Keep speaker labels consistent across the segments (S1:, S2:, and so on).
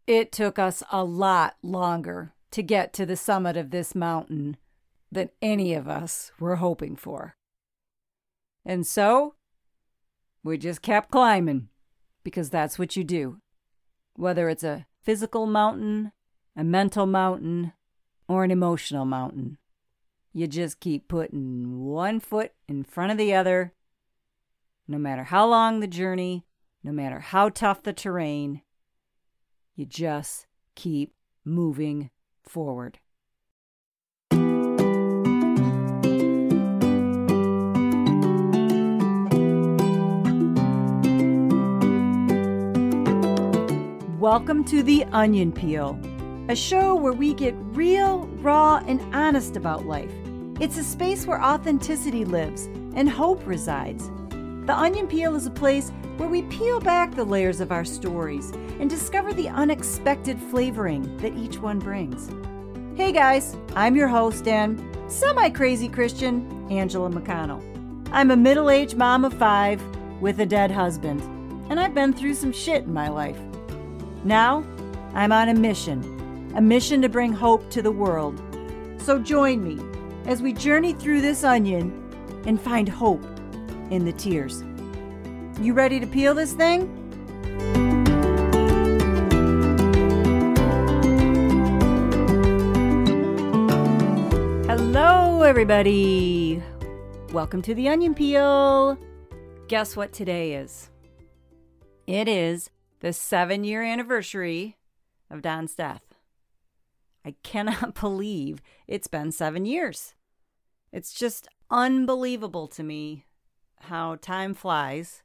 S1: It took us a lot longer to get to the summit of this mountain than any of us were hoping for. And so, we just kept climbing, because that's what you do. Whether it's a physical mountain, a mental mountain, or an emotional mountain, you just keep putting one foot in front of the other. No matter how long the journey, no matter how tough the terrain, you just keep moving forward. Welcome to The Onion Peel, a show where we get real, raw, and honest about life. It's a space where authenticity lives and hope resides. The Onion Peel is a place where we peel back the layers of our stories and discover the unexpected flavoring that each one brings. Hey guys, I'm your host and semi-crazy Christian, Angela McConnell. I'm a middle-aged mom of 5 with a dead husband, and I've been through some shit in my life. Now, I'm on a mission to bring hope to the world. So join me as we journey through this onion and find hope in the tears. You ready to peel this thing? Hello, everybody. Welcome to the Onion Peel. Guess what today is? It is the 7-year anniversary of Don's death. I cannot believe it's been 7 years. It's just unbelievable to me how time flies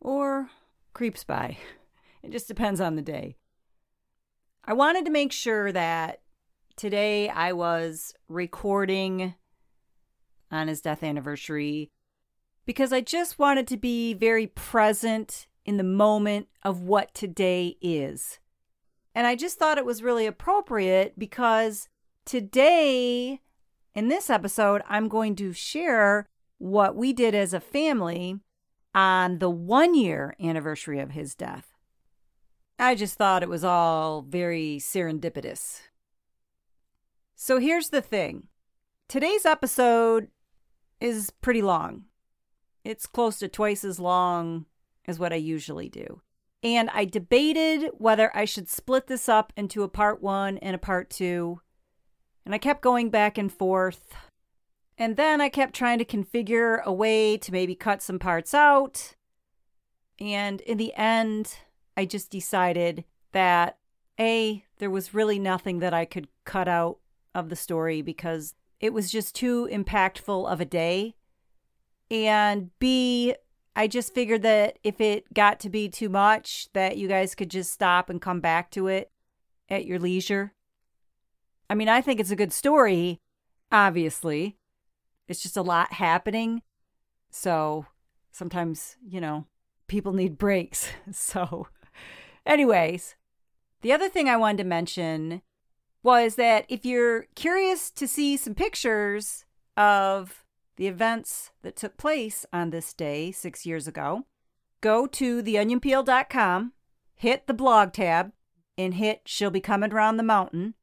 S1: or creeps by. It just depends on the day. I wanted to make sure that today I was recording on his death anniversary because I just wanted to be very present in the moment of what today is. And I just thought it was really appropriate because today, in this episode, I'm going to share what we did as a family on the 1-year anniversary of his death. I just thought it was all very serendipitous. So here's the thing. Today's episode is pretty long. It's close to twice as long as what I usually do. And I debated whether I should split this up into a part 1 and a part 2. And I kept going back and forth. And then I kept trying to configure a way to maybe cut some parts out. And in the end, I just decided that there was really nothing that I could cut out of the story because it was just too impactful of a day. And B, I just figured that if it got to be too much, that you guys could just stop and come back to it at your leisure. I mean, I think it's a good story, obviously. It's just a lot happening. So sometimes, people need breaks. So anyways, the other thing I wanted to mention was that if you're curious to see some pictures of the events that took place on this day 6 years ago, go to theonionpeel.com, hit the blog tab, and hit She'll Be Coming Around the Mountain,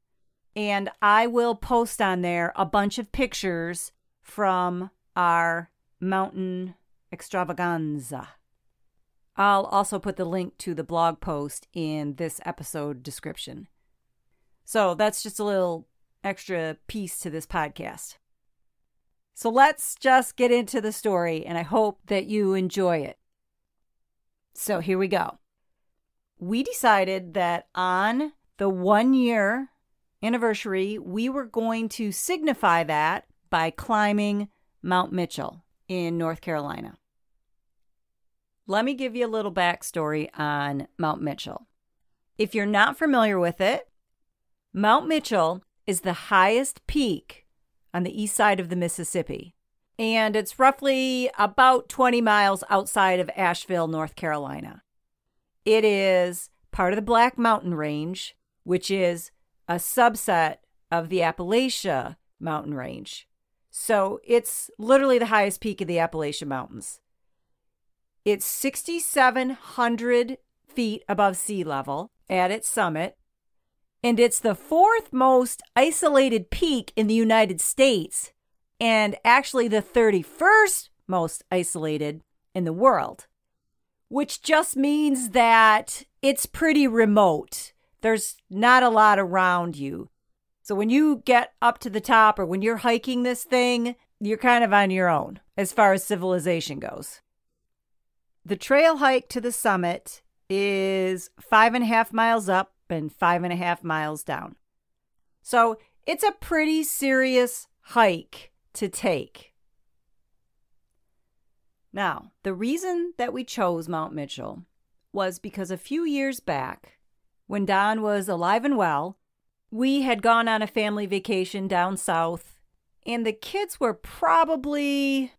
S1: and I will post on there a bunch of pictures from our mountain extravaganza. I'll also put the link to the blog post in this episode description. So that's just a little extra piece to this podcast. So let's just get into the story, and I hope that you enjoy it. So here we go. We decided that on the 1-year anniversary, we were going to signify that by climbing Mount Mitchell in North Carolina. Let me give you a little backstory on Mount Mitchell. If you're not familiar with it, Mount Mitchell is the highest peak on the east side of the Mississippi. And it's roughly about 20 miles outside of Asheville, North Carolina. It is part of the Black Mountain Range, which is a subset of the Appalachia Mountain Range. So it's literally the highest peak of the Appalachian Mountains. It's 6,700 feet above sea level at its summit. And it's the fourth most isolated peak in the United States, and actually the 31st most isolated in the world, which just means that it's pretty remote. There's not a lot around you. So when you get up to the top or when you're hiking this thing, you're kind of on your own as far as civilization goes. The trail hike to the summit is 5.5 miles up and 5.5 miles down. So it's a pretty serious hike to take. Now, the reason that we chose Mount Mitchell was because a few years back, when Don was alive and well, we had gone on a family vacation down south, and the kids were probably,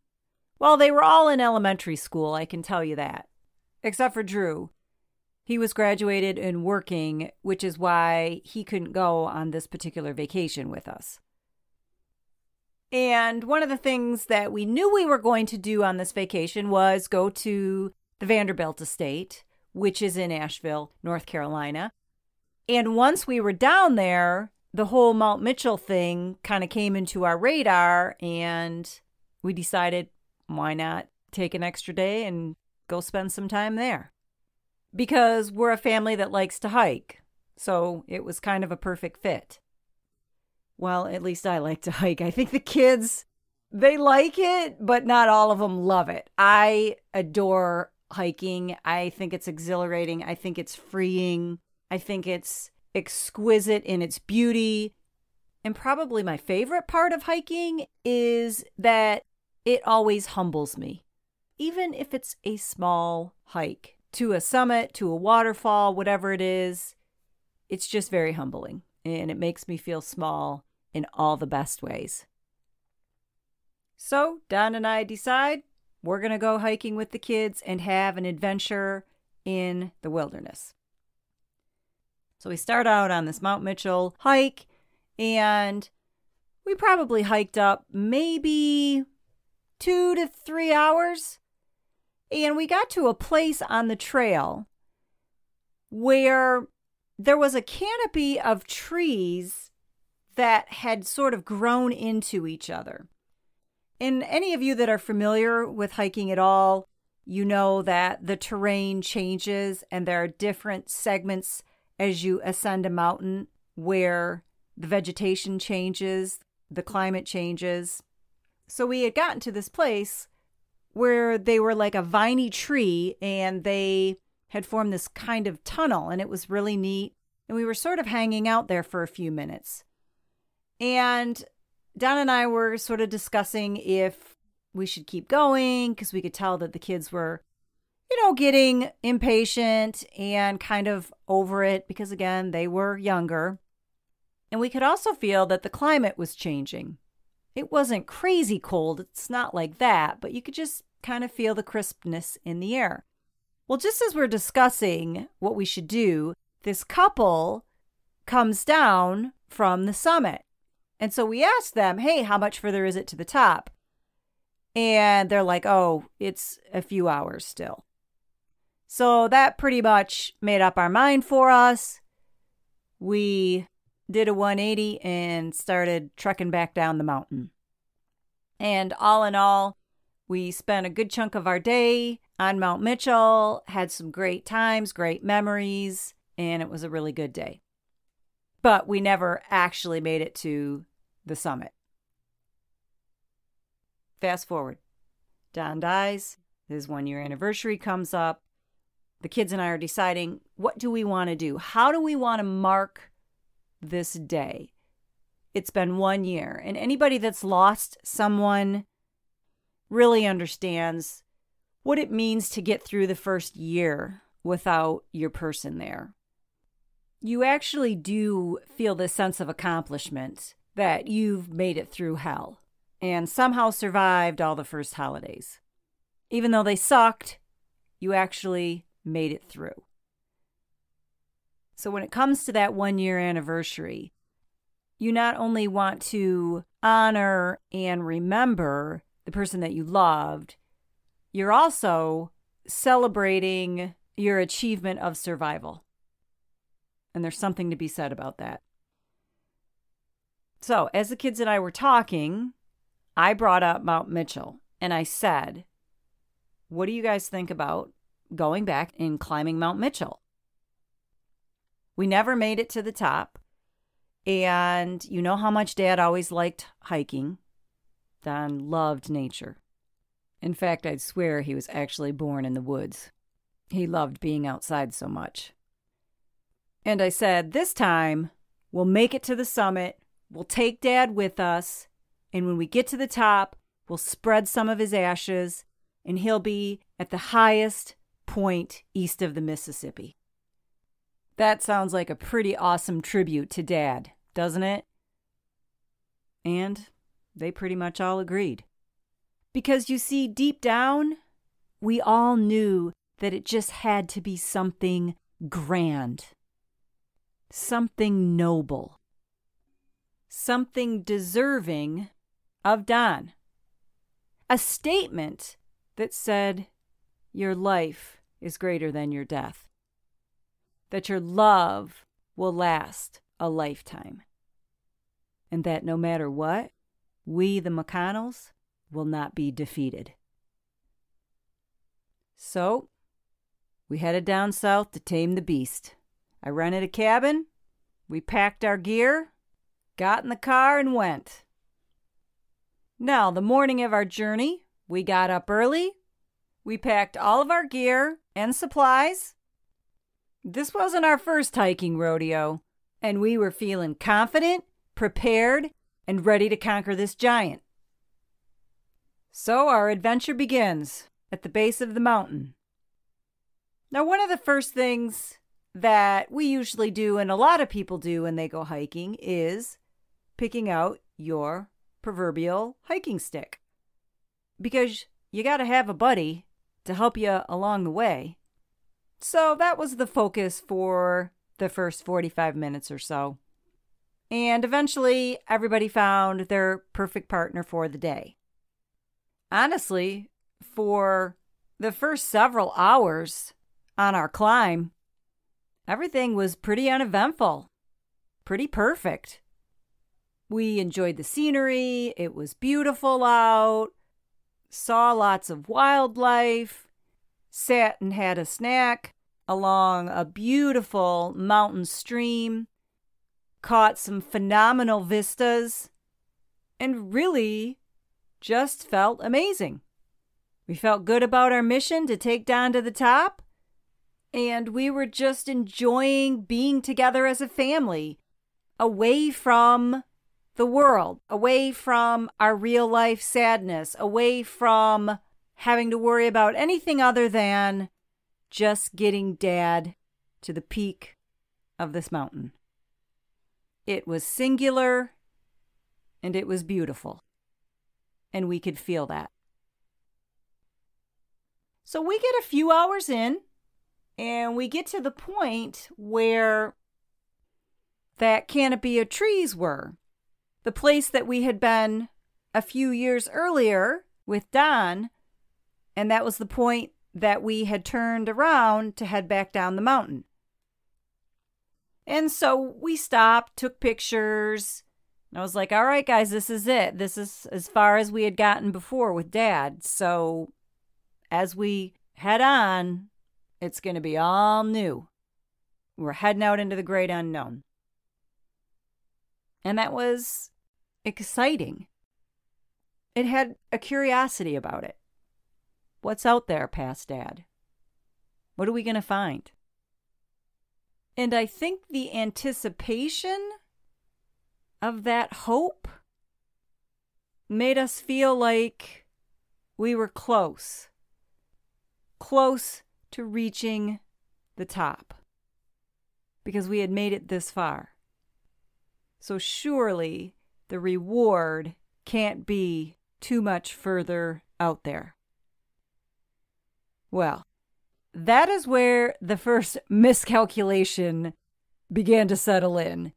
S1: well, they were all in elementary school, I can tell you that, except for Drew. He was graduated and working, which is why he couldn't go on this particular vacation with us. And one of the things that we knew we were going to do on this vacation was go to the Vanderbilt estate, which is in Asheville, North Carolina. And once we were down there, the whole Mount Mitchell thing kind of came into our radar, and we decided, why not take an extra day and go spend some time there? Because we're a family that likes to hike, so it was kind of a perfect fit. Well, at least I like to hike. I think the kids, they like it, but not all of them love it. I adore hiking. I think it's exhilarating. I think it's freeing. I think it's exquisite in its beauty. And probably my favorite part of hiking is that it always humbles me. Even if it's a small hike to a summit, to a waterfall, whatever it is, it's just very humbling. And it makes me feel small in all the best ways. So Don and I decide we're going to go hiking with the kids and have an adventure in the wilderness. So we start out on this Mount Mitchell hike, and we probably hiked up maybe 2 to 3 hours. And we got to a place on the trail where there was a canopy of trees that had sort of grown into each other. And any of you that are familiar with hiking at all, you know that the terrain changes and there are different segments as you ascend a mountain where the vegetation changes, the climate changes. So we had gotten to this place where they were like a viney tree and they had formed this kind of tunnel, and it was really neat. And we were sort of hanging out there for a few minutes. And Don and I were sort of discussing if we should keep going because we could tell that the kids were, getting impatient and kind of over it because, again, they were younger. And we could also feel that the climate was changing. It wasn't crazy cold. It's not like that, but you could just kind of feel the crispness in the air. Well, just as we're discussing what we should do, this couple comes down from the summit. And so we asked them, hey, how much further is it to the top? And they're like, oh, it's a few hours still. So that pretty much made up our mind for us. We did a 180 and started trekking back down the mountain. And all in all, we spent a good chunk of our day on Mount Mitchell, had some great times, great memories, and it was a really good day. But we never actually made it to the summit. Fast forward. Don dies. His 1-year anniversary comes up. The kids and I are deciding, what do we want to do? How do we want to mark this day? It's been 1 year. And anybody that's lost someone really understands what it means to get through the first year without your person there. You actually do feel this sense of accomplishment that you've made it through hell and somehow survived all the first holidays. Even though they sucked, you actually made it through. So when it comes to that 1-year anniversary, you not only want to honor and remember the person that you loved, you're also celebrating your achievement of survival. And there's something to be said about that. So, as the kids and I were talking, I brought up Mount Mitchell. And I said, what do you guys think about going back and climbing Mount Mitchell? We never made it to the top. And you know how much Dad always liked hiking. Don loved nature. In fact, I'd swear he was actually born in the woods. He loved being outside so much. And I said, this time, we'll make it to the summit. We'll take Dad with us. And when we get to the top, we'll spread some of his ashes. And he'll be at the highest point east of the Mississippi. That sounds like a pretty awesome tribute to Dad, doesn't it? And they pretty much all agreed. Because you see, deep down, we all knew that it just had to be something grand. Something noble. Something deserving of Don. A statement that said, your life is greater than your death. That your love will last a lifetime. And that no matter what, we, the McConnells, will not be defeated. So, we headed down south to tame the beast. I rented a cabin, we packed our gear, got in the car and went. Now, the morning of our journey, we got up early, we packed all of our gear and supplies. This wasn't our first hiking rodeo, and we were feeling confident, prepared, and ready to conquer this giant. So our adventure begins at the base of the mountain. Now, one of the first things that we usually do, and a lot of people do when they go hiking, is picking out your proverbial hiking stick. Because you got to have a buddy to help you along the way. So that was the focus for the first 45 minutes or so. And eventually, everybody found their perfect partner for the day. Honestly, for the first several hours on our climb, everything was pretty uneventful, pretty perfect. We enjoyed the scenery, it was beautiful out, saw lots of wildlife, sat and had a snack along a beautiful mountain stream, caught some phenomenal vistas, and really just felt amazing. We felt good about our mission to take Don to the top, and we were just enjoying being together as a family, away from the world, away from our real life sadness, away from having to worry about anything other than just getting Dad to the peak of this mountain. It was singular, and it was beautiful, and we could feel that. So we get a few hours in, and we get to the point where that canopy of trees were. The place that we had been a few years earlier with Don, and that was the point that we had turned around to head back down the mountain. And so we stopped, took pictures, and I was like, all right, guys, this is it. This is as far as we had gotten before with Dad. So as we head on, it's going to be all new. We're heading out into the great unknown. And that was exciting. It had a curiosity about it. What's out there past Dad? What are we going to find? And I think the anticipation of that hope made us feel like we were close to reaching the top, because we had made it this far. So surely the reward can't be too much further out there. Well, that is where the first miscalculation began to settle in.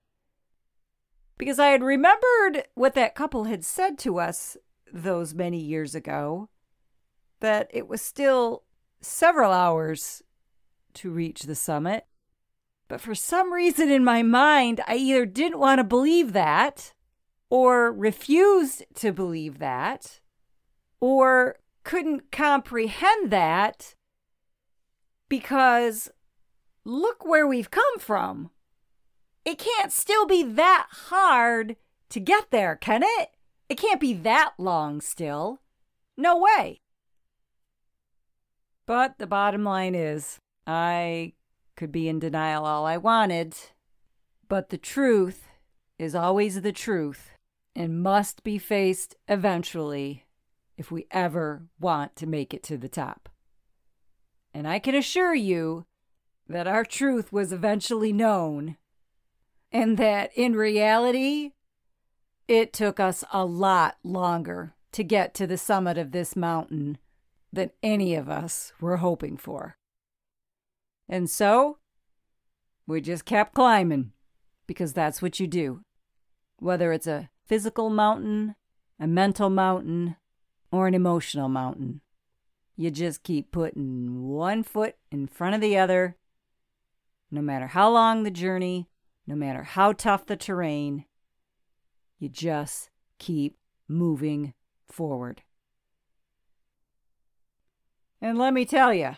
S1: Because I had remembered what that couple had said to us those many years ago, that it was still several hours to reach the summit, But for some reason in my mind, I either didn't want to believe that, or refused to believe that, or couldn't comprehend that, because look where we've come from. It can't still be that hard to get there, can it? It can't be that long still. No way. But the bottom line is, I could be in denial all I wanted, but the truth is always the truth and must be faced eventually if we ever want to make it to the top. And I can assure you that our truth was eventually known, and that in reality, it took us a lot longer to get to the summit of this mountain than any of us were hoping for. And so, we just kept climbing, because that's what you do. Whether it's a physical mountain, a mental mountain, or an emotional mountain. You just keep putting one foot in front of the other, no matter how long the journey, no matter how tough the terrain. You just keep moving forward. And let me tell you,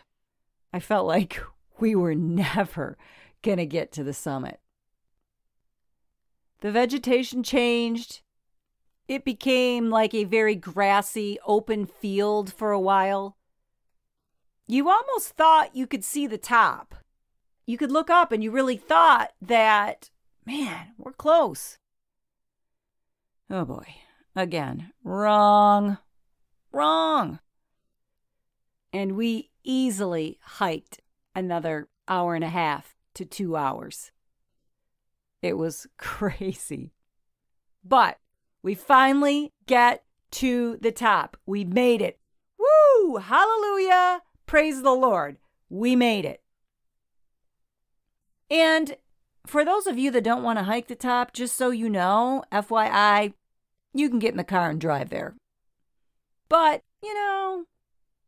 S1: I felt like we were never going to get to the summit. The vegetation changed. It became like a very grassy, open field for a while. You almost thought you could see the top. You could look up and you really thought that, man, we're close. Oh boy. Again, wrong. And we easily hiked another hour and a half to 2 hours. It was crazy. But we finally get to the top. We made it. Woo! Hallelujah! Praise the Lord. We made it. And for those of you that don't want to hike the top, just so you know, FYI, you can get in the car and drive there. But,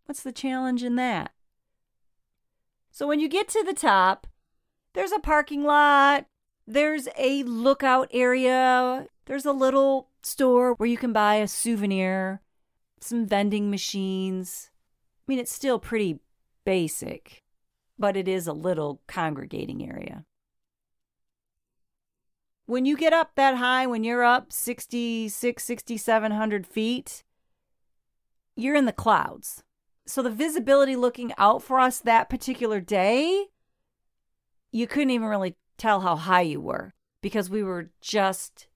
S1: what's the challenge in that? So when you get to the top, there's a parking lot, there's a lookout area, there's a little store where you can buy a souvenir, some vending machines. I mean, it's still pretty basic, but it is a little congregating area. When you get up that high, when you're up 6,700 feet, you're in the clouds. So the visibility looking out for us that particular day, you couldn't even really tell how high you were because we were just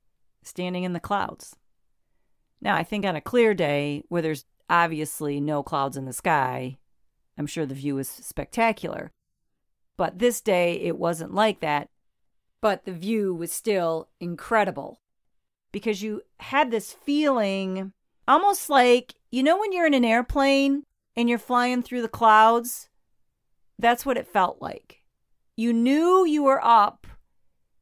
S1: standing in the clouds. Now, I think on a clear day where there's obviously no clouds in the sky, I'm sure the view is spectacular. But this day, it wasn't like that. But the view was still incredible because you had this feeling almost like, when you're in an airplane and you're flying through the clouds, that's what it felt like. You knew you were up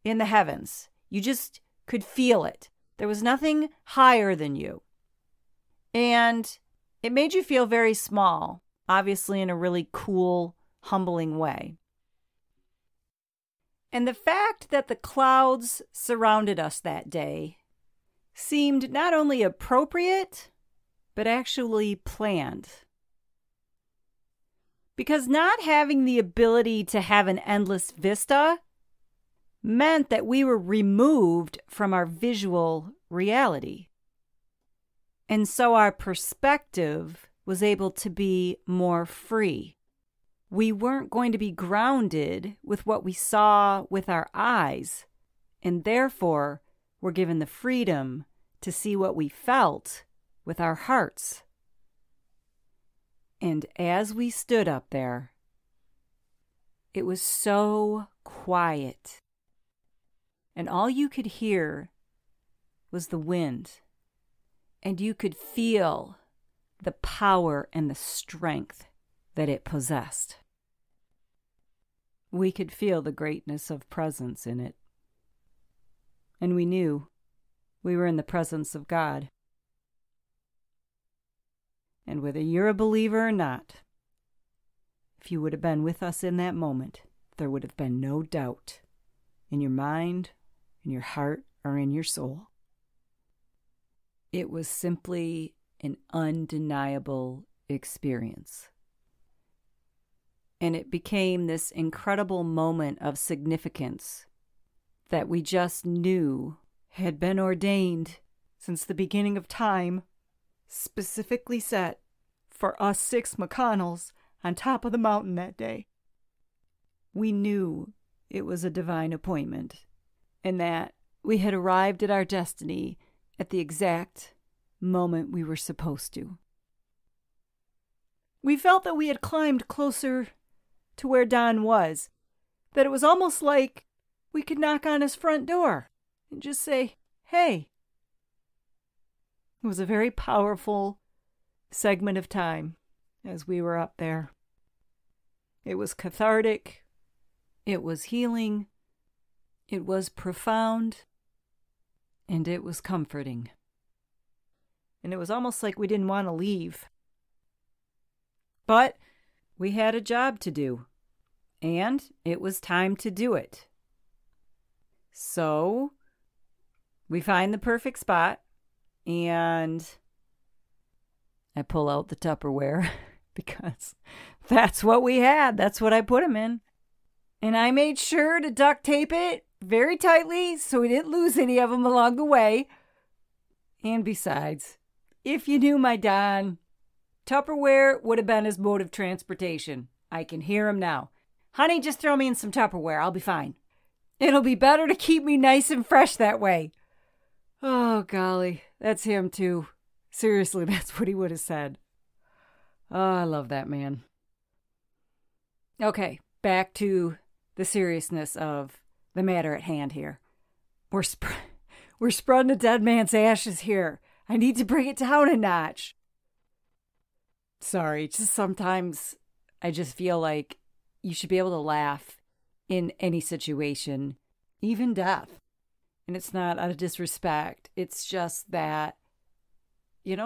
S1: in the heavens. You just could feel it. There was nothing higher than you. And it made you feel very small, obviously in a really cool, humbling way. And the fact that the clouds surrounded us that day seemed not only appropriate, but actually planned. Because not having the ability to have an endless vista meant that we were removed from our visual reality. And so our perspective was able to be more free. We weren't going to be grounded with what we saw with our eyes, and therefore were given the freedom to see what we felt with our hearts. And as we stood up there, it was so quiet, and all you could hear was the wind, and you could feel the power and the strength that it possessed. We could feel the greatness of presence in it. And we knew we were in the presence of God. And whether you're a believer or not, if you would have been with us in that moment, there would have been no doubt in your mind, in your heart, or in your soul. It was simply an undeniable experience. And it became this incredible moment of significance that we just knew had been ordained since the beginning of time, specifically set for us 6 McConnells on top of the mountain that day. We knew it was a divine appointment, and that we had arrived at our destiny at the exact moment we were supposed to. We felt that we had climbed closer to where Don was, that it was almost like we could knock on his front door and just say, hey. It was a very powerful segment of time as we were up there. It was cathartic. It was healing. It was profound. And it was comforting. And it was almost like we didn't want to leave. But we had a job to do. And it was time to do it. So we find the perfect spot. And I pull out the Tupperware because that's what we had. That's what I put them in. And I made sure to duct tape it very tightly so we didn't lose any of them along the way. And besides, if you knew my Don, Tupperware would have been his mode of transportation. I can hear him now. Honey, just throw me in some Tupperware. I'll be fine. It'll be better to keep me nice and fresh that way. Oh, golly. That's him, too. Seriously, that's what he would have said. Oh, I love that man. Okay, back to the seriousness of the matter at hand here. We're spreading a dead man's ashes here. I need to bring it down a notch. Sorry, just sometimes I just feel like you should be able to laugh in any situation, even death. And it's not out of disrespect. It's just that,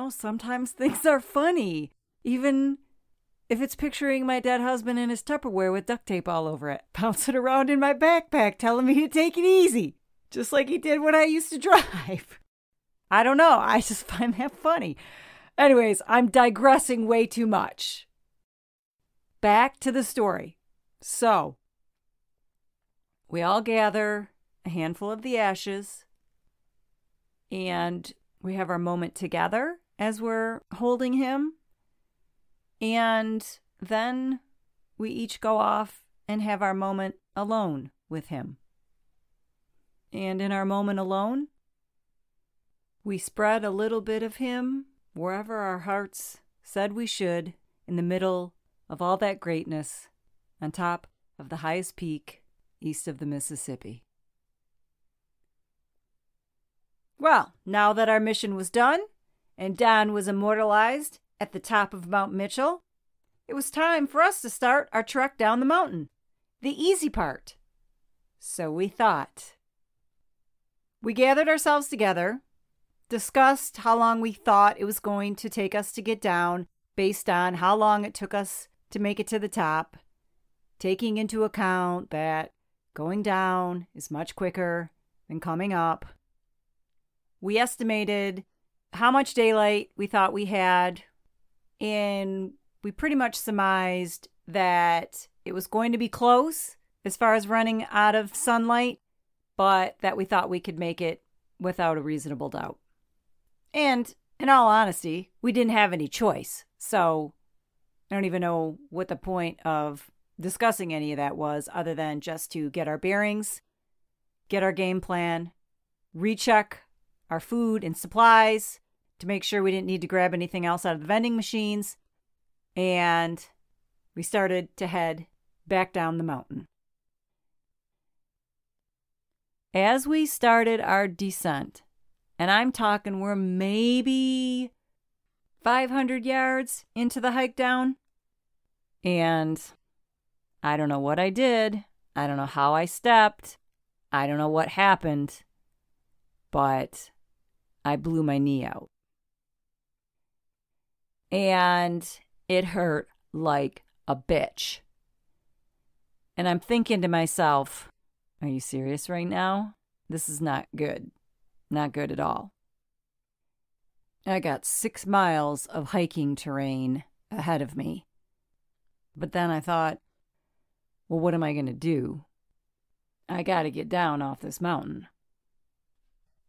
S1: sometimes things are funny. Even if it's picturing my dead husband in his Tupperware with duct tape all over it, bouncing around in my backpack, telling me to take it easy, just like he did when I used to drive. I don't know. I just find that funny. Anyways, I'm digressing way too much. Back to the story. So, we all gather a handful of the ashes, and we have our moment together as we're holding him, and then we each go off and have our moment alone with him. And in our moment alone, we spread a little bit of him wherever our hearts said we should, in the middle of all that greatness, on top of the highest peak east of the Mississippi. Well, now that our mission was done, and Don was immortalized at the top of Mount Mitchell, it was time for us to start our trek down the mountain, the easy part. So we thought. We gathered ourselves together, discussed how long we thought it was going to take us to get down based on how long it took us to make it to the top, taking into account that going down is much quicker than coming up. We estimated how much daylight we thought we had, and we pretty much surmised that it was going to be close as far as running out of sunlight, but that we thought we could make it without a reasonable doubt. And in all honesty, we didn't have any choice, so I don't even know what the point of discussing any of that was, other than just to get our bearings, get our game plan, recheck our food and supplies to make sure we didn't need to grab anything else out of the vending machines, and we started to head back down the mountain. As we started our descent, and I'm talking we're maybe 500 yards into the hike down, and I don't know what I did. I don't know how I stepped. I don't know what happened, but I blew my knee out. And it hurt like a bitch. And I'm thinking to myself, Are you serious right now? This is not good. Not good at all. I got 6 miles of hiking terrain ahead of me. But then I thought, well, what am I going to do? I got to get down off this mountain.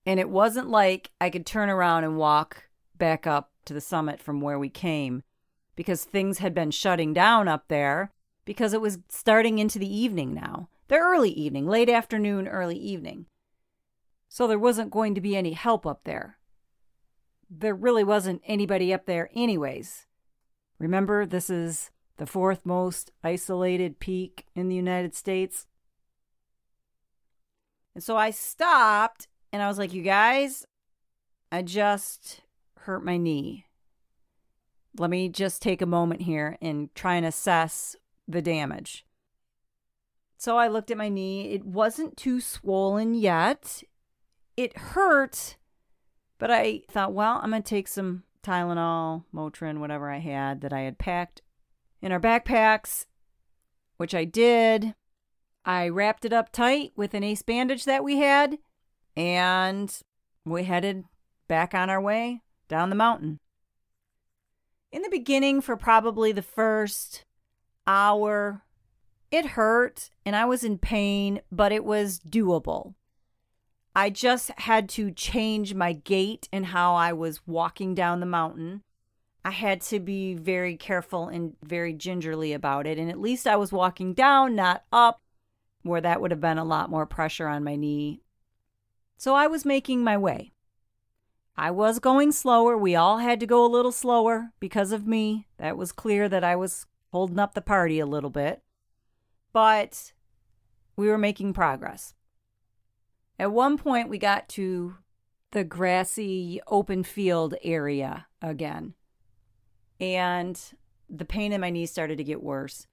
S1: And it wasn't like I could turn around and walk back up to the summit from where we came, because things had been shutting down up there because it was starting into the evening now. The early evening, late afternoon, early evening. So there wasn't going to be any help up there. There really wasn't anybody up there anyways. Remember, this is the 4th most isolated peak in the United States. And so I stopped and I was like, you guys, I just hurt my knee. Let me just take a moment here and try and assess the damage. So I looked at my knee. It wasn't too swollen yet. It hurt, but I thought, well, I'm going to take some Tylenol, Motrin, whatever I had that I had packed in our backpacks, which I did. I wrapped it up tight with an ace bandage that we had, and we headed back on our way down the mountain. In the beginning, for probably the first hour, it hurt and I was in pain, but it was doable. I just had to change my gait and how I was walking down the mountain. I had to be very careful and very gingerly about it. And at least I was walking down, not up, where that would have been a lot more pressure on my knee. So I was making my way. I was going slower. We all had to go a little slower because of me. That was clear that I was holding up the party a little bit. But we were making progress. At one point, we got to the grassy open field area again. And the pain in my knee started to get worse.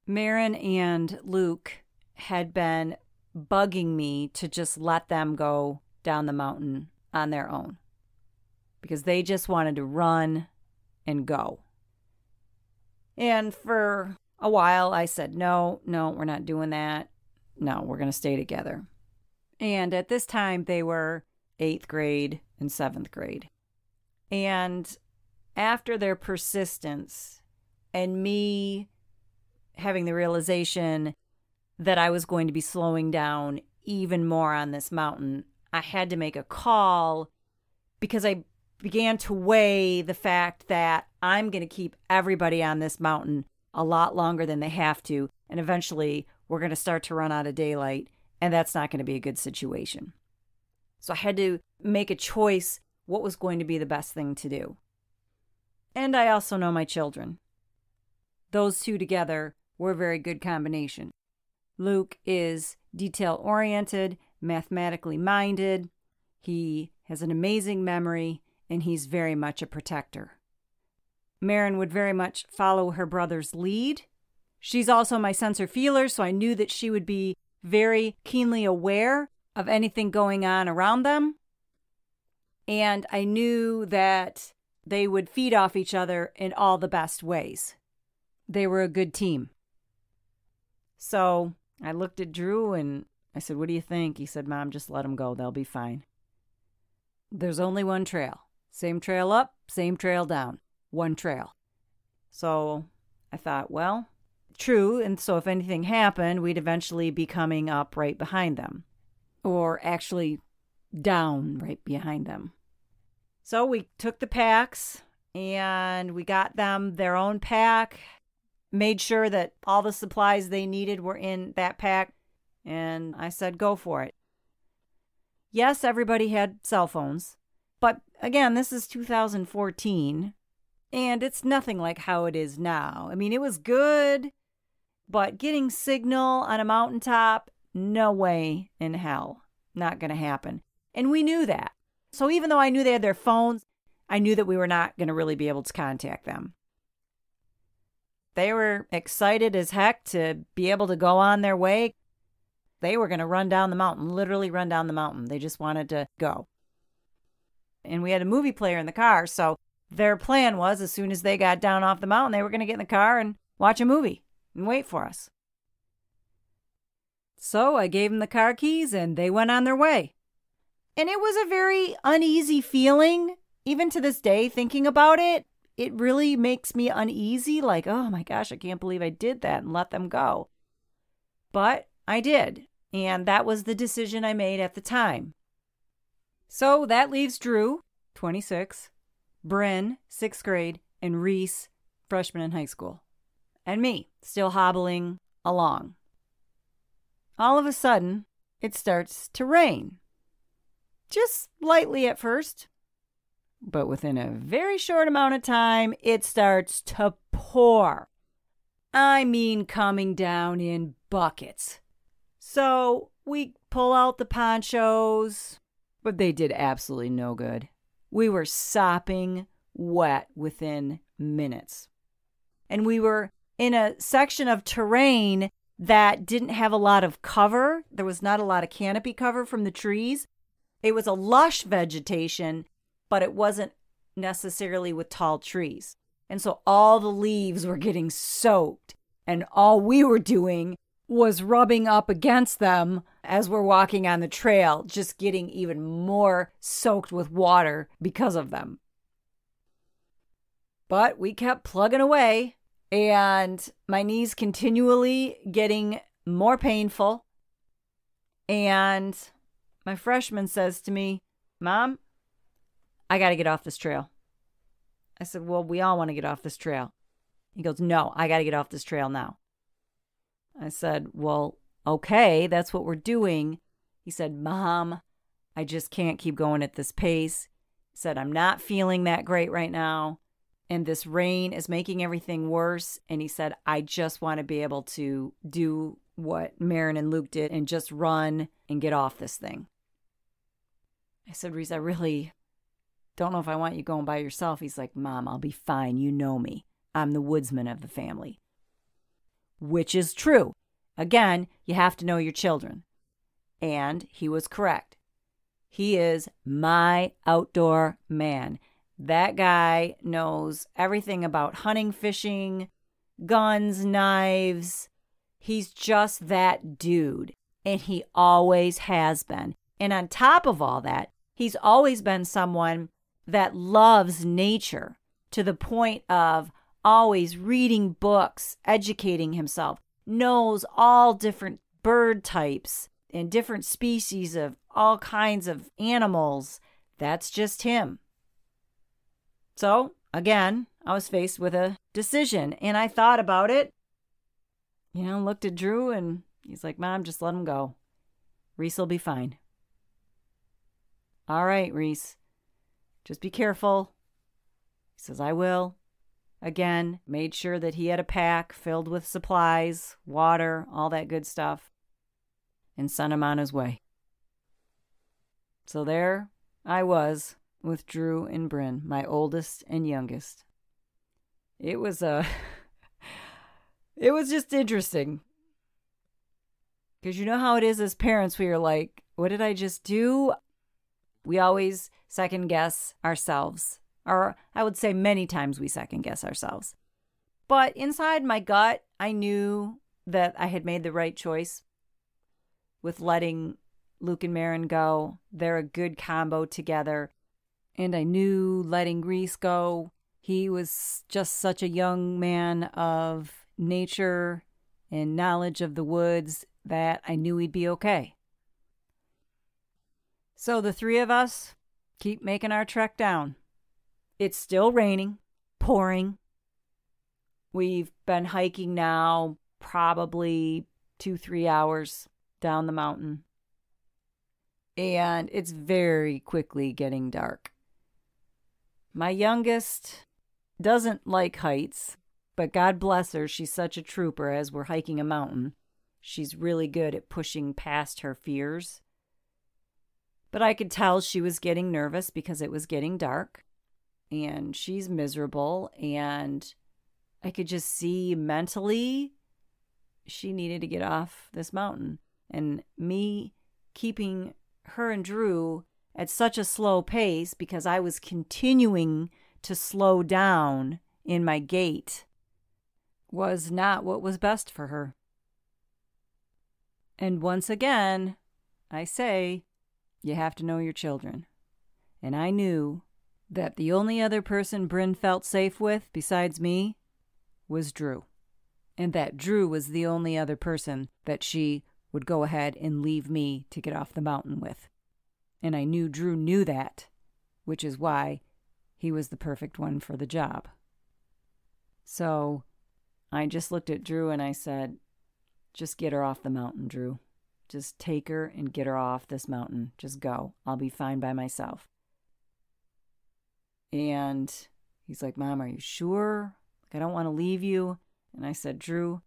S1: Marin and Luke had been bugging me to just let them go down the mountain on their own, because they just wanted to run and go. And for a while I said, no, we're not doing that. No, we're going to stay together. And at this time they were 8th grade and 7th grade. And after their persistence and me having the realization that I was going to be slowing down even more on this mountain, I had to make a call, because I began to weigh the fact that I'm going to keep everybody on this mountain a lot longer than they have to. And eventually we're going to start to run out of daylight, and that's not going to be a good situation. So I had to make a choice what was going to be the best thing to do. And I also know my children. Those two together were a very good combination. Luke is detail-oriented, mathematically minded. He has an amazing memory, and he's very much a protector. Marin would very much follow her brother's lead. She's also my sensor feeler, so I knew that she would be very keenly aware of anything going on around them. And I knew that they would feed off each other in all the best ways. They were a good team. So I looked at Drew and I said, what do you think? He said, Mom, just let them go. They'll be fine. There's only one trail. Same trail up, same trail down. One trail. So I thought, well, true. And so if anything happened, we'd eventually be coming up right behind them. Or actually down right behind them. So we took the packs and we got them their own pack. Made sure that all the supplies they needed were in that pack. And I said, go for it. Yes, everybody had cell phones. But again, this is 2014. And it's nothing like how it is now. I mean, it was good. But getting signal on a mountaintop, no way in hell. Not going to happen. And we knew that. So even though I knew they had their phones, I knew that we were not going to really be able to contact them. They were excited as heck to be able to go on their way. They were going to run down the mountain, literally run down the mountain. They just wanted to go. And we had a movie player in the car, so their plan was as soon as they got down off the mountain, they were going to get in the car and watch a movie and wait for us. So I gave them the car keys and they went on their way. And it was a very uneasy feeling. Even to this day, thinking about it, it really makes me uneasy. Like, oh my gosh, I can't believe I did that and let them go. But I did. And that was the decision I made at the time. So that leaves Drew, 26, Bryn, 6th grade, and Reese, freshman in high school. And me, still hobbling along. All of a sudden, it starts to rain. Just lightly at first. But within a very short amount of time, it starts to pour. I mean, coming down in buckets. So we pull out the ponchos, but they did absolutely no good. We were sopping wet within minutes. And we were in a section of terrain that didn't have a lot of cover. There was not a lot of canopy cover from the trees. It was a lush vegetation, but it wasn't necessarily with tall trees. And so all the leaves were getting soaked, and all we were doing was rubbing up against them as we're walking on the trail, just getting even more soaked with water because of them. But we kept plugging away, and my knees continually getting more painful. And my freshman says to me, "Mom, I got to get off this trail." I said, "Well, we all want to get off this trail." He goes, "No, I got to get off this trail now." I said, "Well, okay, that's what we're doing." He said, "Mom, I just can't keep going at this pace." He said, "I'm not feeling that great right now, and this rain is making everything worse." And he said, "I just want to be able to do what Marin and Luke did and just run and get off this thing." I said, "Reese, I really don't know if I want you going by yourself." He's like, "Mom, I'll be fine. You know me. I'm the woodsman of the family." Which is true. Again, you have to know your children. And he was correct. He is my outdoor man. That guy knows everything about hunting, fishing, guns, knives. He's just that dude. And he always has been. And on top of all that, he's always been someone that loves nature to the point of always reading books, educating himself, knows all different bird types and different species of all kinds of animals. That's just him. So, again, I was faced with a decision, and I thought about it. Looked at Drew, and he's like, "Mom, just let him go. Reese will be fine." "All right, Reese, just be careful." He says, "I will." Again, made sure that he had a pack filled with supplies, water, all that good stuff, and sent him on his way. So there I was with Drew and Bryn, my oldest and youngest. It was it was just interesting. Because you know how it is as parents, we are like, what did I just do? We always second guess ourselves. Or I would say many times we second guess ourselves. But inside my gut, I knew that I had made the right choice with letting Luke and Marin go. They're a good combo together. And I knew letting Reese go, he was just such a young man of nature and knowledge of the woods that I knew he'd be okay. So the three of us keep making our trek down. It's still raining, pouring. We've been hiking now probably 2-3 hours down the mountain. And it's very quickly getting dark. My youngest doesn't like heights, but God bless her, she's such a trooper as we're hiking a mountain. She's really good at pushing past her fears. But I could tell she was getting nervous because it was getting dark. And she's miserable, and I could just see mentally she needed to get off this mountain. And me keeping her and Drew at such a slow pace because I was continuing to slow down in my gait was not what was best for her. And once again, I say, you have to know your children. And I knew that the only other person Bryn felt safe with besides me was Drew. And that Drew was the only other person that she would go ahead and leave me to get off the mountain with. And I knew Drew knew that, which is why he was the perfect one for the job. So I just looked at Drew and I said, just get her off the mountain, Drew. Just take her and get her off this mountain. Just go. I'll be fine by myself. And he's like, Mom, are you sure? I don't want to leave you. And I said, Drew,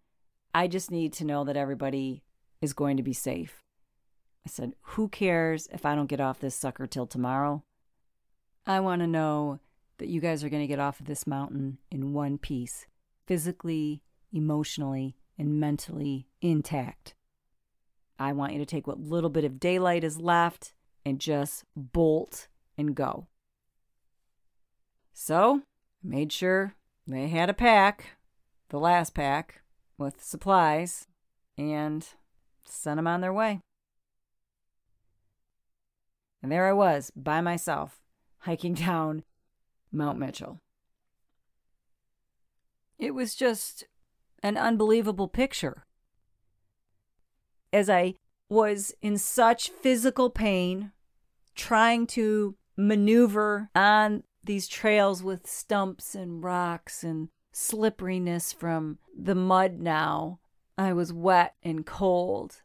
S1: I just need to know that everybody is going to be safe. I said, who cares if I don't get off this sucker till tomorrow? I want to know that you guys are going to get off of this mountain in one piece, physically, emotionally, and mentally intact. I want you to take what little bit of daylight is left and just bolt and go. So, I made sure they had a pack, the last pack, with supplies, and sent them on their way. And there I was, by myself, hiking down Mount Mitchell. It was just an unbelievable picture. As I was in such physical pain, trying to maneuver on these trails with stumps and rocks and slipperiness from the mud now. I was wet and cold.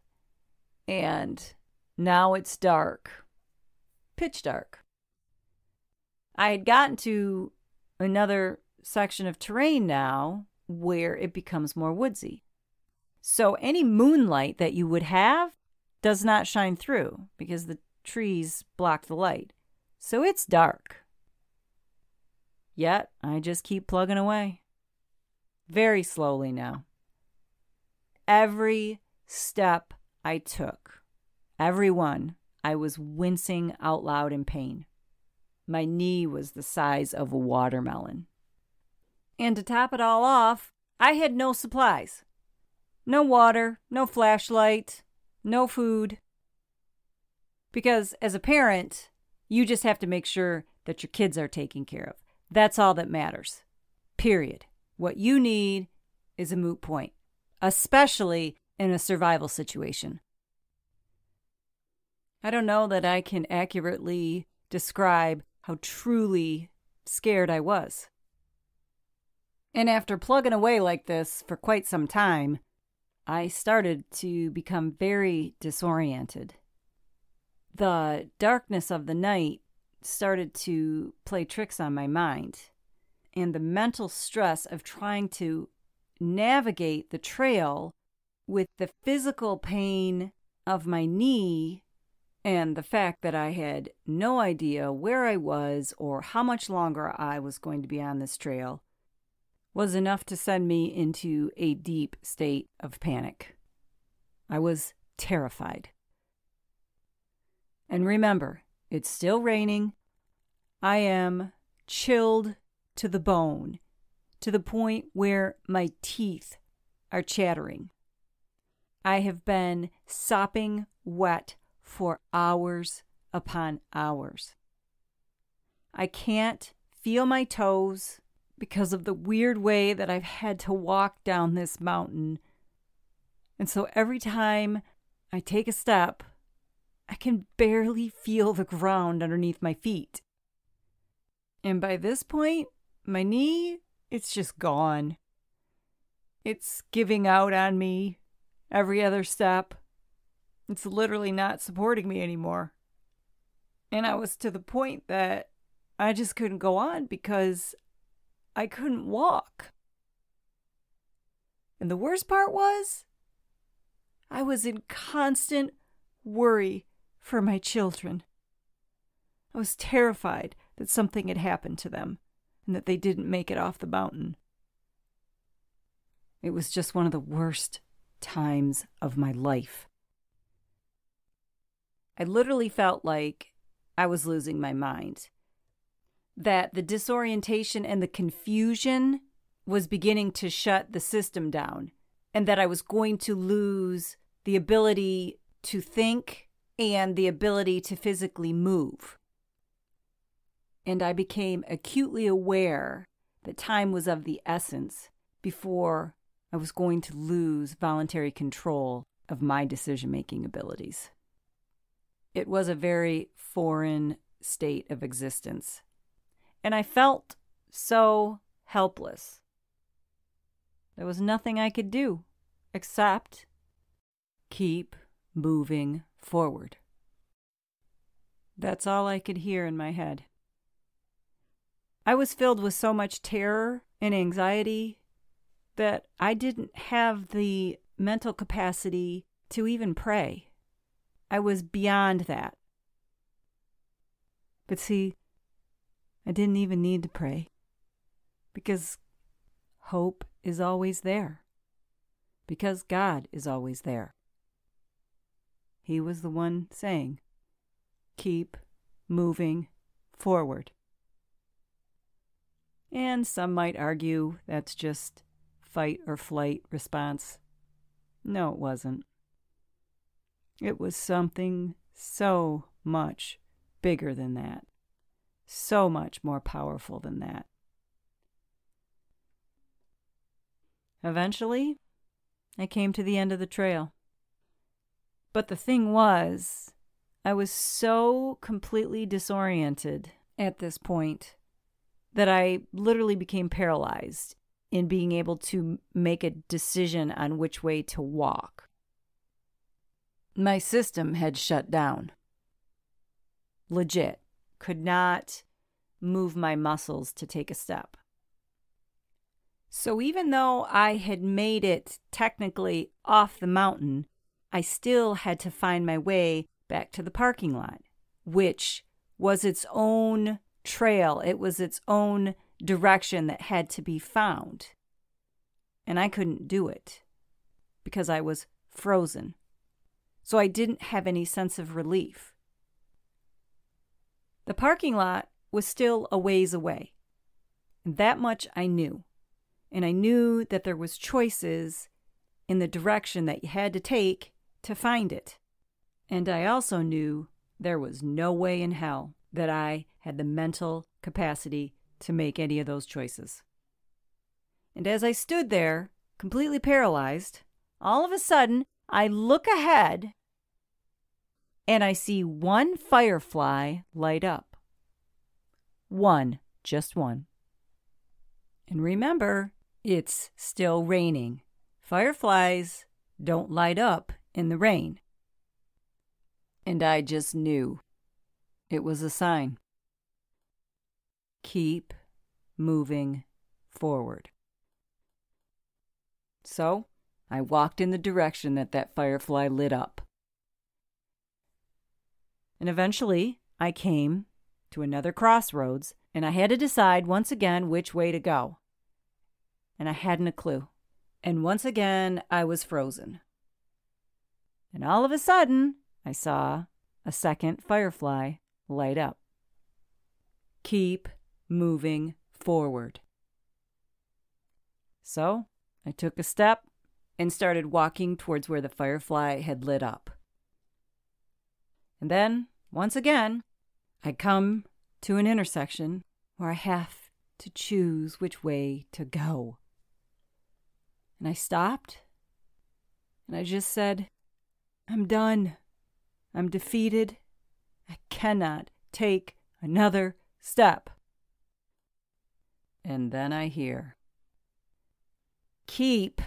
S1: And now it's dark. Pitch dark. I had gotten to another section of terrain now where it becomes more woodsy. So any moonlight that you would have does not shine through because the trees block the light. So it's dark. Yet, I just keep plugging away. Very slowly now. Every step I took, every one, I was wincing out loud in pain. My knee was the size of a watermelon. And to top it all off, I had no supplies. No water, no flashlight, no food. Because as a parent, you just have to make sure that your kids are taken care of. That's all that matters. Period. What you need is a moot point, especially in a survival situation. I don't know that I can accurately describe how truly scared I was. And after plugging away like this for quite some time, I started to become very disoriented. The darkness of the night started to play tricks on my mind, and the mental stress of trying to navigate the trail with the physical pain of my knee and the fact that I had no idea where I was or how much longer I was going to be on this trail was enough to send me into a deep state of panic. I was terrified. And remember, it's still raining. I am chilled to the bone, to the point where my teeth are chattering. I have been sopping wet for hours upon hours. I can't feel my toes because of the weird way that I've had to walk down this mountain. And so every time I take a step, I can barely feel the ground underneath my feet. And by this point, my knee, it's just gone. It's giving out on me every other step. It's literally not supporting me anymore. And I was to the point that I just couldn't go on because I couldn't walk. And the worst part was, I was in constant worry for my children. I was terrified that something had happened to them and that they didn't make it off the mountain. It was just one of the worst times of my life. I literally felt like I was losing my mind. That the disorientation and the confusion was beginning to shut the system down, and that I was going to lose the ability to think, and the ability to physically move. And I became acutely aware that time was of the essence before I was going to lose voluntary control of my decision-making abilities. It was a very foreign state of existence, and I felt so helpless. There was nothing I could do except keep moving forward. That's all I could hear in my head. I was filled with so much terror and anxiety that I didn't have the mental capacity to even pray. I was beyond that. But see, I didn't even need to pray, because hope is always there, because God is always there. He was the one saying, keep moving forward. And some might argue that's just fight or flight response. No, it wasn't. It was something so much bigger than that, so much more powerful than that. Eventually, I came to the end of the trail. But the thing was, I was so completely disoriented at this point that I literally became paralyzed in being able to make a decision on which way to walk. My system had shut down. Legit. Could not move my muscles to take a step. So even though I had made it technically off the mountain, I still had to find my way back to the parking lot, which was its own trail. It was its own direction that had to be found. And I couldn't do it because I was frozen. So I didn't have any sense of relief. The parking lot was still a ways away. And that much I knew. And I knew that there was choices in the direction that you had to take to find it. And I also knew there was no way in hell that I had the mental capacity to make any of those choices. And as I stood there, completely paralyzed, all of a sudden, I look ahead and I see one firefly light up. One, just one. And remember, it's still raining. Fireflies don't light up in the rain. And I just knew it was a sign. Keep moving forward. So I walked in the direction that firefly lit up. And eventually I came to another crossroads, and I had to decide once again which way to go. And I hadn't a clue. And once again, I was frozen. And all of a sudden, I saw a second firefly light up. Keep moving forward. So I took a step and started walking towards where the firefly had lit up. And then, once again, I come to an intersection where I have to choose which way to go. And I stopped, and I just said, I'm done. I'm defeated. I cannot take another step. And then I hear, keep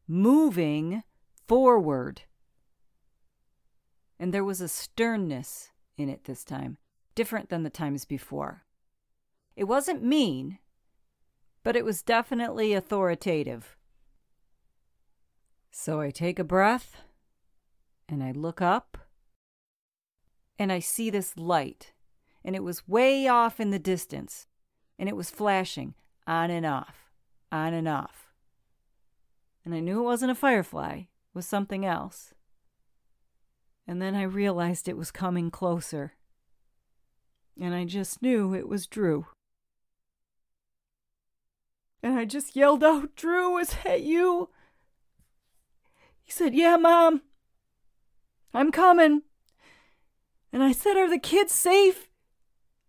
S1: moving forward. And there was a sternness in it this time, different than the times before. It wasn't mean, but it was definitely authoritative. So I take a breath, and I look up, and I see this light, and it was way off in the distance, and it was flashing on and off, on and off. And I knew it wasn't a firefly, it was something else. And then I realized it was coming closer, and I just knew it was Drew. And I just yelled out, Drew, is that you? He said, yeah, Mom. I'm coming. And I said, are the kids safe?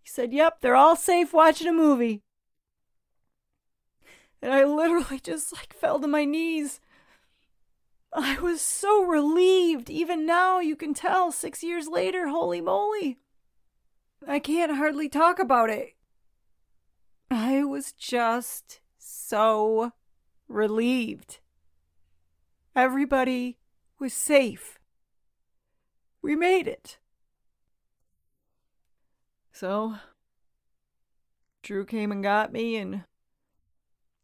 S1: He said, yep, they're all safe watching a movie. And I literally just fell to my knees. I was so relieved. Even now, you can tell 6 years later, holy moly. I can't hardly talk about it. I was just so relieved. Everybody was safe. We made it. So, Drew came and got me and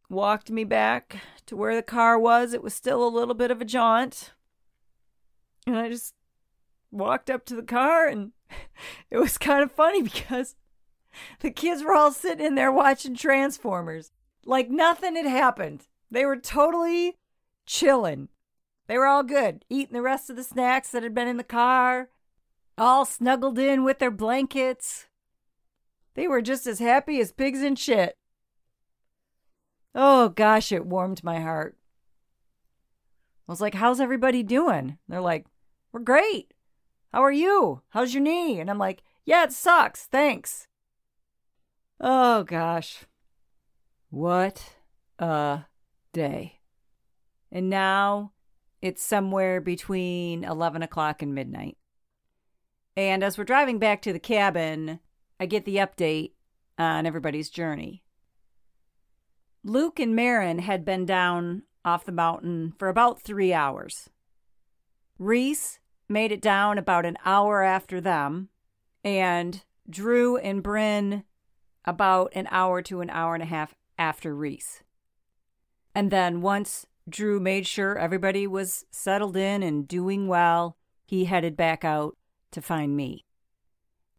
S1: walked me back to where the car was. It was still a little bit of a jaunt. And I just walked up to the car, and it was kind of funny because the kids were all sitting in there watching Transformers. Like nothing had happened. They were totally chilling. They were all good, eating the rest of the snacks that had been in the car, all snuggled in with their blankets. They were just as happy as pigs in shit. Oh, gosh, it warmed my heart. I was like, how's everybody doing? They're like, we're great. How are you? How's your knee? And I'm like, yeah, it sucks. Thanks. Oh, gosh. What a day. And now it's somewhere between 11 o'clock and midnight. And as we're driving back to the cabin, I get the update on everybody's journey. Luke and Marin had been down off the mountain for about 3 hours. Reese made it down about an hour after them, and Drew and Bryn about an hour to an hour and a half after Reese. And then once Drew made sure everybody was settled in and doing well, he headed back out to find me.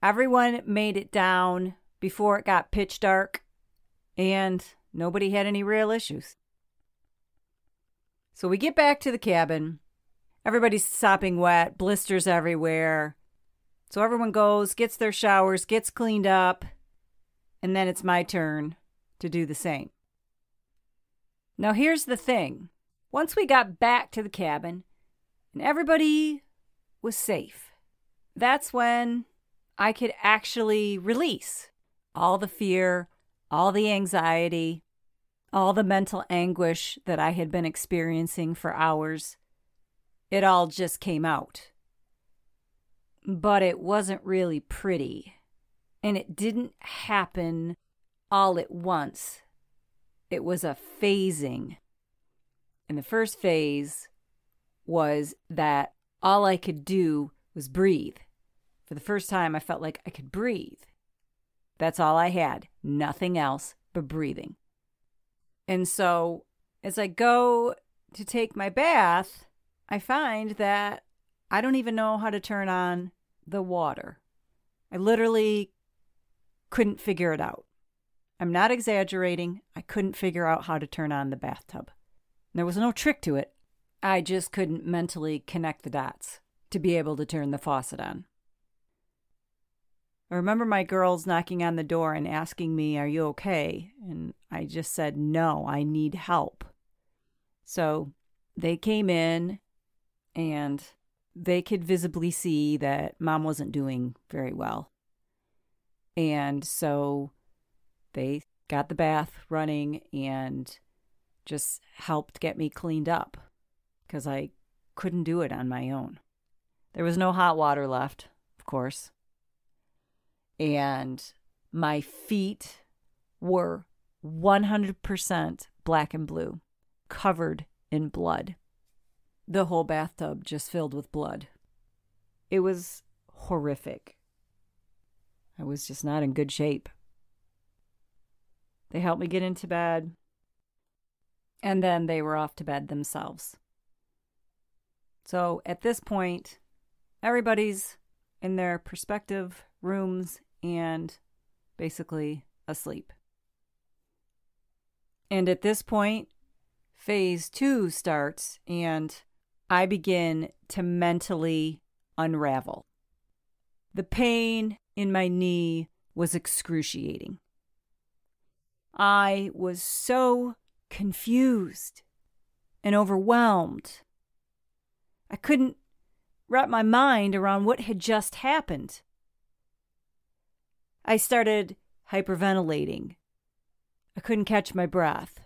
S1: Everyone made it down before it got pitch dark, and nobody had any real issues. So we get back to the cabin. Everybody's sopping wet, blisters everywhere. So everyone goes, gets their showers, gets cleaned up, and then it's my turn to do the same. Now here's the thing. Once we got back to the cabin and everybody was safe, that's when I could actually release all the fear, all the anxiety, all the mental anguish that I had been experiencing for hours. It all just came out. But it wasn't really pretty. And it didn't happen all at once. It was a phasing. And the first phase was that all I could do was breathe. For the first time, I felt like I could breathe. That's all I had. Nothing else but breathing. And so as I go to take my bath, I find that I don't even know how to turn on the water. I literally couldn't figure it out. I'm not exaggerating. I couldn't figure out how to turn on the bathtub. There was no trick to it. I just couldn't mentally connect the dots to be able to turn the faucet on. I remember my girls knocking on the door and asking me, "Are you okay?" And I just said, "No, I need help." So they came in and they could visibly see that Mom wasn't doing very well. And so they got the bath running and just helped get me cleaned up because I couldn't do it on my own. There was no hot water left, of course. And my feet were 100% black and blue, covered in blood. The whole bathtub just filled with blood. It was horrific. I was just not in good shape. They helped me get into bed, and then they were off to bed themselves. So at this point, everybody's in their respective rooms and basically asleep. And at this point, phase 2 starts, and I begin to mentally unravel. The pain in my knee was excruciating. I was so confused and overwhelmed. I couldn't wrap my mind around what had just happened. I started hyperventilating. I couldn't catch my breath.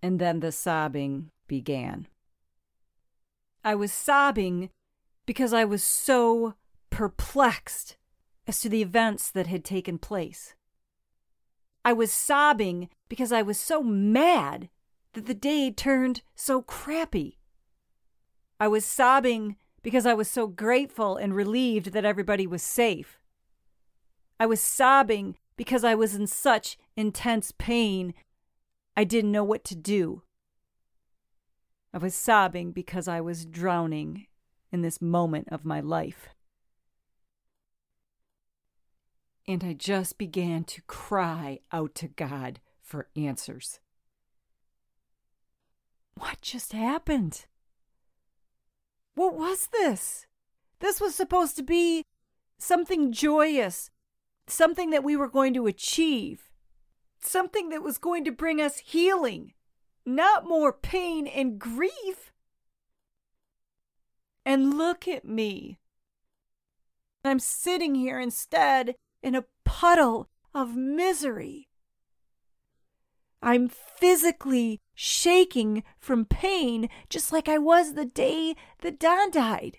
S1: And then the sobbing began. I was sobbing because I was so perplexed as to the events that had taken place. I was sobbing because I was so mad that the day turned so crappy. I was sobbing because I was so grateful and relieved that everybody was safe. I was sobbing because I was in such intense pain, I didn't know what to do. I was sobbing because I was drowning in this moment of my life. And I just began to cry out to God for answers. What just happened? What was this? This was supposed to be something joyous, something that we were going to achieve, something that was going to bring us healing, not more pain and grief. And look at me. I'm sitting here instead in a puddle of misery. I'm physically shaking from pain just like I was the day that Don died.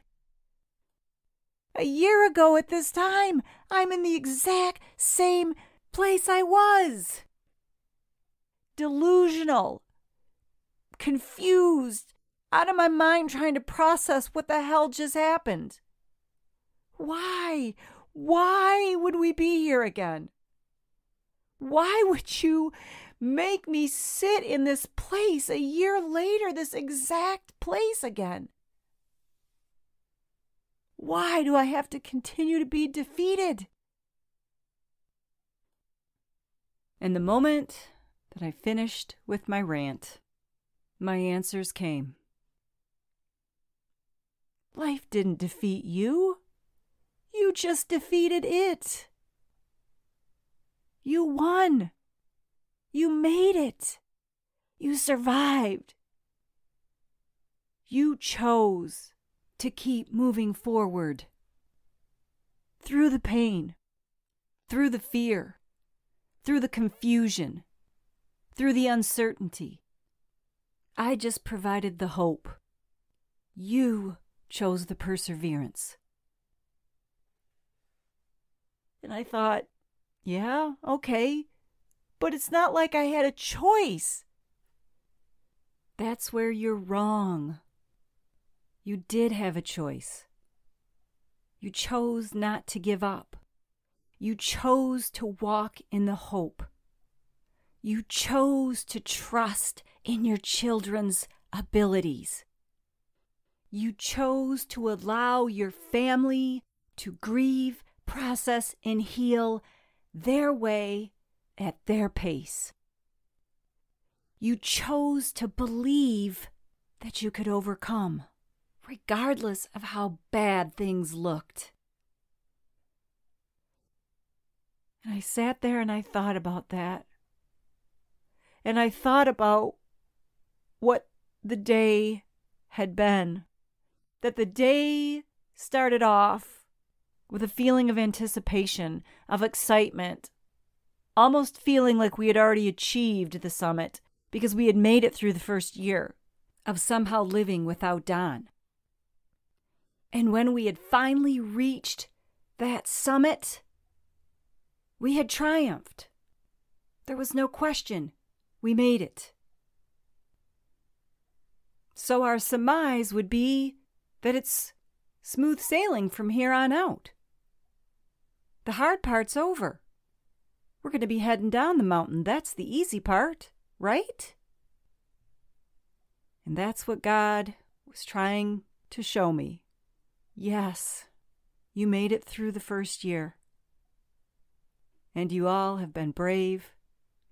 S1: A year ago at this time, I'm in the exact same place I was. Delusional, confused, out of my mind trying to process what the hell just happened. Why? Why would we be here again? Why would you make me sit in this place a year later, this exact place again? Why do I have to continue to be defeated? And the moment that I finished with my rant, my answers came. Life didn't defeat you. You just defeated it. You won. You made it. You survived. You chose to keep moving forward. Through the pain, through the fear, through the confusion, through the uncertainty. I just provided the hope. You chose the perseverance. And I thought, yeah, okay, but it's not like I had a choice. That's where you're wrong. You did have a choice. You chose not to give up. You chose to walk in the hope. You chose to trust in your children's abilities. You chose to allow your family to grieve, process, and heal their way at their pace. You chose to believe that you could overcome, regardless of how bad things looked. And I sat there and I thought about that. And I thought about what the day had been. That the day started off with a feeling of anticipation, of excitement, almost feeling like we had already achieved the summit because we had made it through the first year of somehow living without Don. And when we had finally reached that summit, we had triumphed. There was no question. We made it. So our surmise would be that it's smooth sailing from here on out. The hard part's over. We're going to be heading down the mountain. That's the easy part, right? And that's what God was trying to show me. Yes, you made it through the first year. And you all have been brave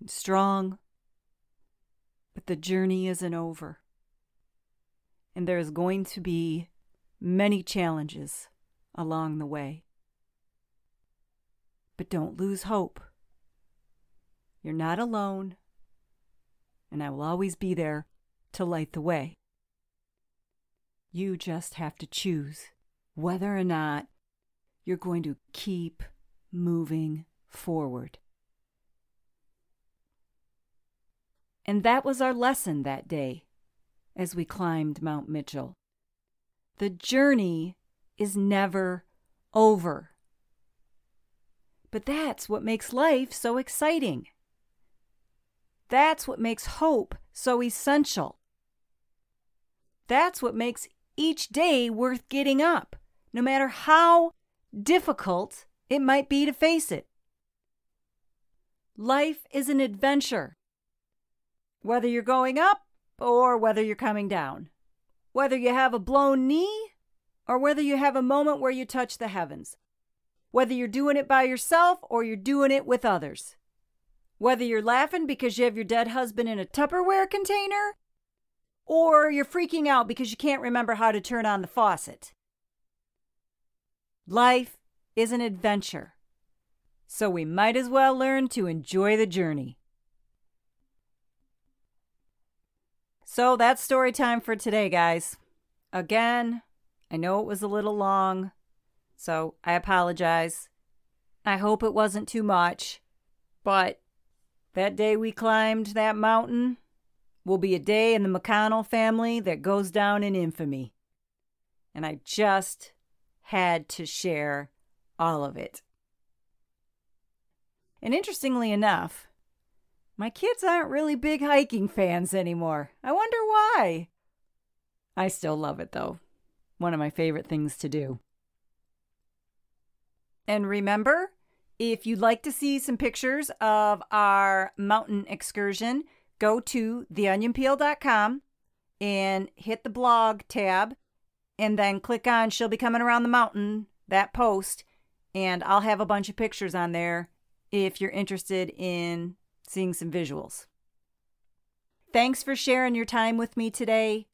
S1: and strong. But the journey isn't over. And there's going to be many challenges along the way. But don't lose hope. You're not alone, and I will always be there to light the way. You just have to choose whether or not you're going to keep moving forward. And that was our lesson that day as we climbed Mount Mitchell. The journey is never over. But that's what makes life so exciting. That's what makes hope so essential. That's what makes each day worth getting up, no matter how difficult it might be to face it. Life is an adventure, whether you're going up or whether you're coming down, whether you have a blown knee or whether you have a moment where you touch the heavens, whether you're doing it by yourself or you're doing it with others, whether you're laughing because you have your dead husband in a Tupperware container or you're freaking out because you can't remember how to turn on the faucet. Life is an adventure, so we might as well learn to enjoy the journey. So that's story time for today, guys. Again, I know it was a little long, so I apologize. I hope it wasn't too much, but that day we climbed that mountain will be a day in the McConnell family that goes down in infamy. And I just had to share all of it. And interestingly enough, my kids aren't really big hiking fans anymore. I wonder why. I still love it though. One of my favorite things to do. And remember, if you'd like to see some pictures of our mountain excursion, go to theonionpeel.com and hit the blog tab and then click on She'll Be Coming Around the Mountain, that post, and I'll have a bunch of pictures on there if you're interested in seeing some visuals. Thanks for sharing your time with me today.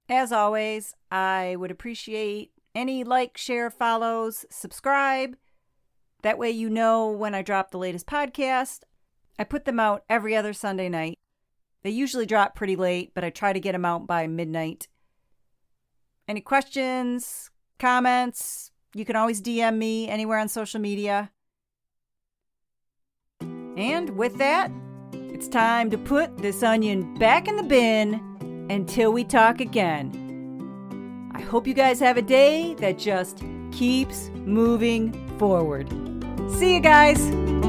S1: As always, I would appreciate any like, share, follows, subscribe. That way you know when I drop the latest podcast. I put them out every other Sunday night. They usually drop pretty late, but I try to get them out by midnight. Any questions, comments, you can always DM me anywhere on social media. And with that, it's time to put this onion back in the bin until we talk again. I hope you guys have a day that just keeps moving forward. See you guys!